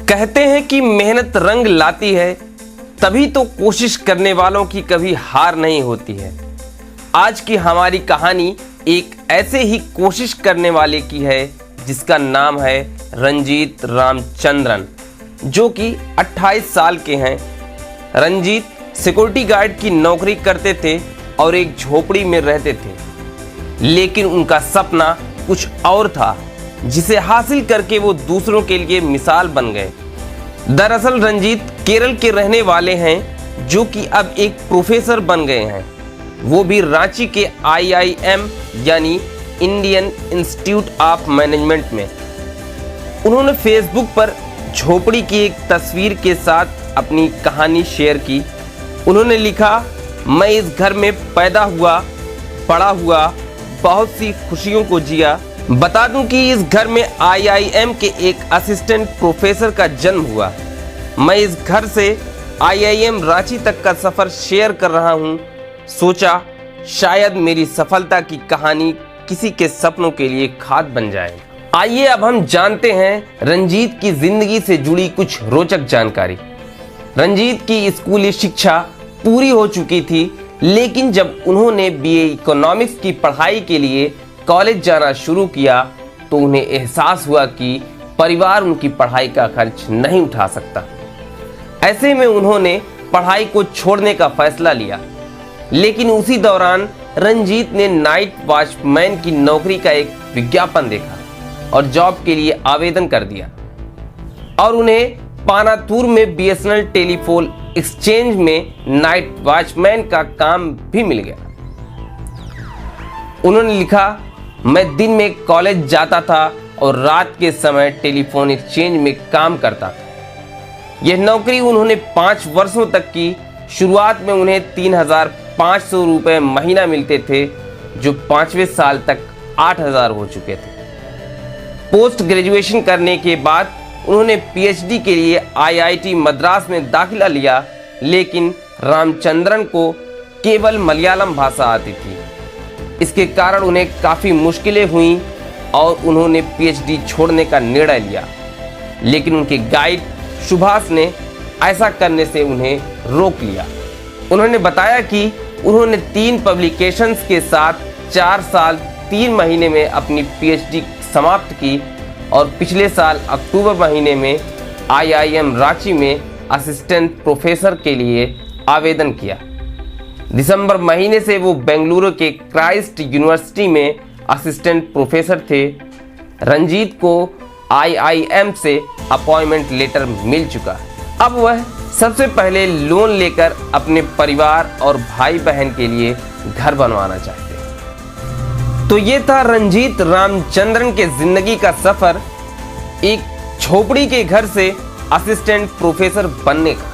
कहते हैं कि मेहनत रंग लाती है, तभी तो कोशिश करने वालों की कभी हार नहीं होती है। आज की हमारी कहानी एक ऐसे ही कोशिश करने वाले की है जिसका नाम है रंजीत रामचंद्रन, जो कि 28 साल के हैं। रंजीत सिक्योरिटी गार्ड की नौकरी करते थे और एक झोपड़ी में रहते थे, लेकिन उनका सपना कुछ और था जिसे हासिल करके वो दूसरों के लिए मिसाल बन गए। दरअसल रंजीत केरल के रहने वाले हैं, जो कि अब एक प्रोफेसर बन गए हैं, वो भी रांची के IIM यानी इंडियन इंस्टीट्यूट ऑफ मैनेजमेंट में। उन्होंने फेसबुक पर झोपड़ी की एक तस्वीर के साथ अपनी कहानी शेयर की। उन्होंने लिखा, मैं इस घर में पैदा हुआ, बड़ा हुआ, बहुत सी खुशियों को जिया। बता दूं कि इस घर में IIM के एक असिस्टेंट प्रोफेसर का जन्म हुआ। मैं इस घर से IIM रांची तक का सफर शेयर कर रहा हूं। सोचा शायद मेरी सफलता की कहानी किसी के सपनों के लिए खाद बन जाए। आइए अब हम जानते हैं रंजीत की जिंदगी से जुड़ी कुछ रोचक जानकारी। रंजीत की स्कूली शिक्षा पूरी हो चुकी थी, लेकिन जब उन्होंने BA इकोनॉमिक्स की पढ़ाई के लिए कॉलेज जाना शुरू किया तो उन्हें एहसास हुआ कि परिवार उनकी पढ़ाई का खर्च नहीं उठा सकता। ऐसे में उन्होंने पढ़ाई को छोड़ने का फैसला लिया, लेकिन उसी दौरान रंजीत ने नाइट वॉचमैन की नौकरी का एक विज्ञापन देखा और जॉब के लिए आवेदन कर दिया और उन्हें पानातूर में BSNL टेलीफोन एक्सचेंज में नाइट वॉचमैन का काम भी मिल गया। उन्होंने लिखा, मैं दिन में कॉलेज जाता था और रात के समय टेलीफोन एक्सचेंज में काम करता था। यह नौकरी उन्होंने 5 वर्षों तक की। शुरुआत में उन्हें 3,500 रुपये महीना मिलते थे, जो 5वें साल तक 8,000 हो चुके थे। पोस्ट ग्रेजुएशन करने के बाद उन्होंने PhD के लिए IIT मद्रास में दाखिला लिया, लेकिन रामचंद्रन को केवल मलयालम भाषा आती थी। इसके कारण उन्हें काफ़ी मुश्किलें हुईं और उन्होंने PhD छोड़ने का निर्णय लिया, लेकिन उनके गाइड सुभाष ने ऐसा करने से उन्हें रोक लिया। उन्होंने बताया कि उन्होंने 3 पब्लिकेशंस के साथ 4 साल 3 महीने में अपनी PhD समाप्त की और पिछले साल अक्टूबर महीने में IIM रांची में असिस्टेंट प्रोफेसर के लिए आवेदन किया। दिसंबर महीने से वो बेंगलुरु के क्राइस्ट यूनिवर्सिटी में असिस्टेंट प्रोफेसर थे। रंजीत को IIM से अपॉइंटमेंट लेटर मिल चुका। अब वह सबसे पहले लोन लेकर अपने परिवार और भाई बहन के लिए घर बनवाना चाहते हैं। तो ये था रंजीत रामचंद्रन के जिंदगी का सफर, एक झोपड़ी के घर से असिस्टेंट प्रोफेसर बनने का।